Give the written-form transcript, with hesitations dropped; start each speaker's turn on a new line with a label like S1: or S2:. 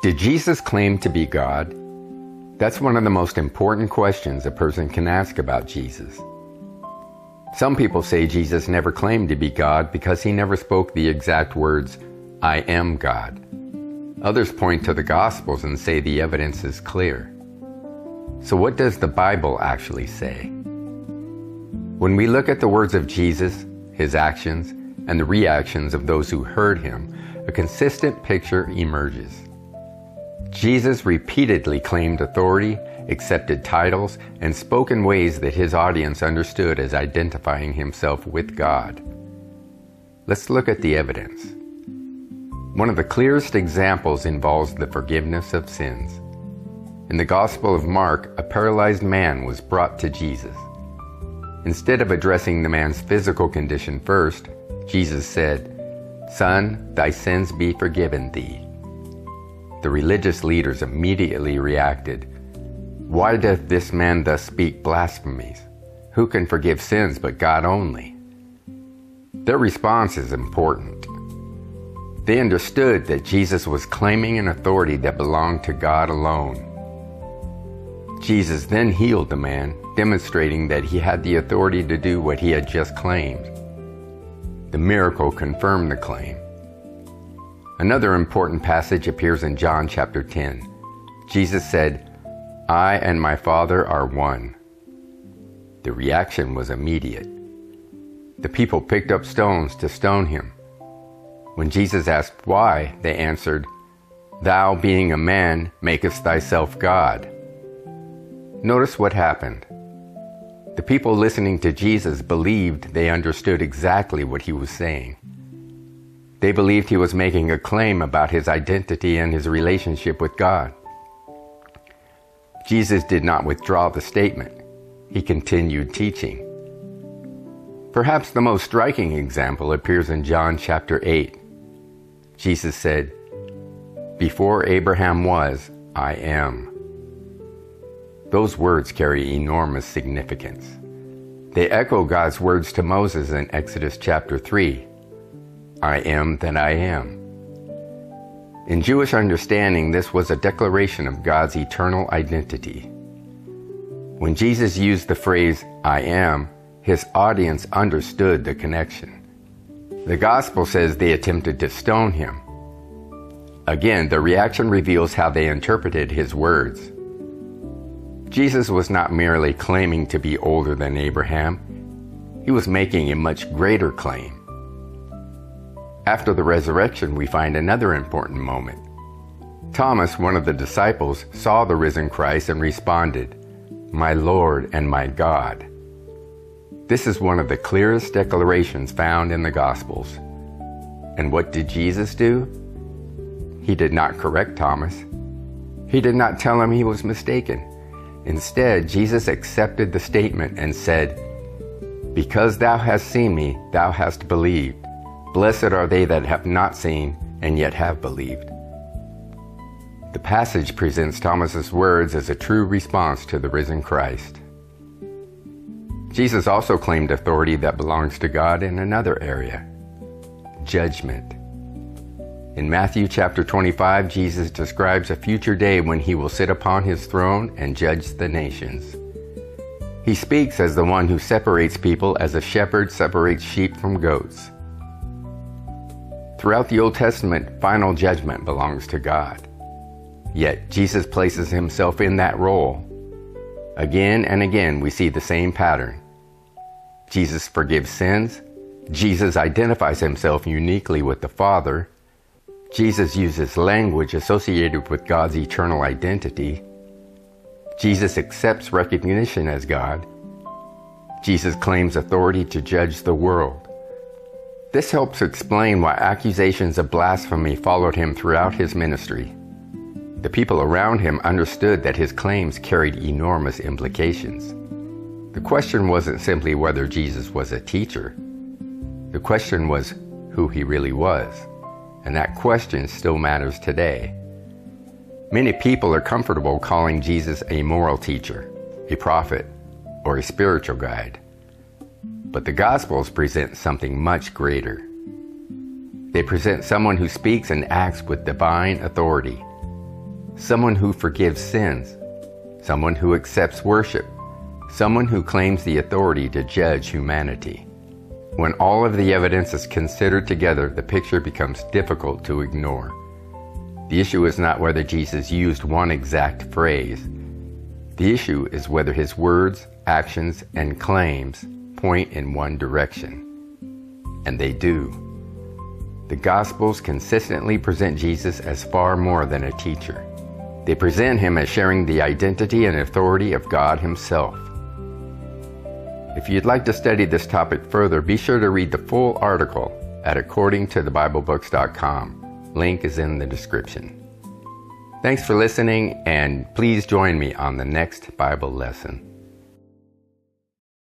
S1: Did Jesus claim to be God? That's one of the most important questions a person can ask about Jesus. Some people say Jesus never claimed to be God because he never spoke the exact words, "I am God." Others point to the Gospels and say the evidence is clear. So what does the Bible actually say? When we look at the words of Jesus, his actions, and the reactions of those who heard him, a consistent picture emerges. Jesus repeatedly claimed authority, accepted titles, and spoke in ways that his audience understood as identifying himself with God. Let's look at the evidence. One of the clearest examples involves the forgiveness of sins. In the Gospel of Mark, a paralyzed man was brought to Jesus. Instead of addressing the man's physical condition first, Jesus said, "Son, thy sins be forgiven thee." The religious leaders immediately reacted, "Why doth this man thus speak blasphemies? Who can forgive sins but God only?" Their response is important. They understood that Jesus was claiming an authority that belonged to God alone. Jesus then healed the man, demonstrating that he had the authority to do what he had just claimed. The miracle confirmed the claim. Another important passage appears in John chapter 10. Jesus said, "I and my Father are one." The reaction was immediate. The people picked up stones to stone him. When Jesus asked why, they answered, "Thou, being a man, makest thyself God." Notice what happened. The people listening to Jesus believed they understood exactly what he was saying. They believed he was making a claim about his identity and his relationship with God. Jesus did not withdraw the statement. He continued teaching. Perhaps the most striking example appears in John chapter 8. Jesus said, "Before Abraham was, I am." Those words carry enormous significance. They echo God's words to Moses in Exodus chapter 3, "I am that I am." In Jewish understanding, this was a declaration of God's eternal identity. When Jesus used the phrase, "I am," his audience understood the connection. The Gospel says they attempted to stone him. Again, the reaction reveals how they interpreted his words. Jesus was not merely claiming to be older than Abraham. He was making a much greater claim. After the resurrection, we find another important moment. Thomas, one of the disciples, saw the risen Christ and responded, "My Lord and my God." This is one of the clearest declarations found in the Gospels. And what did Jesus do? He did not correct Thomas. He did not tell him he was mistaken. Instead, Jesus accepted the statement and said, "Because thou hast seen me, thou hast believed. Blessed are they that have not seen and yet have believed." The passage presents Thomas's words as a true response to the risen Christ. Jesus also claimed authority that belongs to God in another area, judgment. In Matthew chapter 25, Jesus describes a future day when he will sit upon his throne and judge the nations. He speaks as the one who separates people as a shepherd separates sheep from goats. Throughout the Old Testament, final judgment belongs to God. Yet Jesus places himself in that role. Again and again, we see the same pattern. Jesus forgives sins. Jesus identifies himself uniquely with the Father. Jesus uses language associated with God's eternal identity. Jesus accepts recognition as God. Jesus claims authority to judge the world. This helps explain why accusations of blasphemy followed him throughout his ministry. The people around him understood that his claims carried enormous implications. The question wasn't simply whether Jesus was a teacher. The question was who he really was. And that question still matters today. Many people are comfortable calling Jesus a moral teacher, a prophet, or a spiritual guide. But the Gospels present something much greater. They present someone who speaks and acts with divine authority. someone who forgives sins, someone who accepts worship, someone who claims the authority to judge humanity. When all of the evidence is considered together, the picture becomes difficult to ignore. The issue is not whether Jesus used one exact phrase. The issue is whether his words, actions, and claims point in one direction. And they do. The Gospels consistently present Jesus as far more than a teacher. They present him as sharing the identity and authority of God himself. If you'd like to study this topic further, be sure to read the full article at accordingtothebiblebooks.com. Link is in the description. Thanks for listening, and please join me on the next Bible lesson.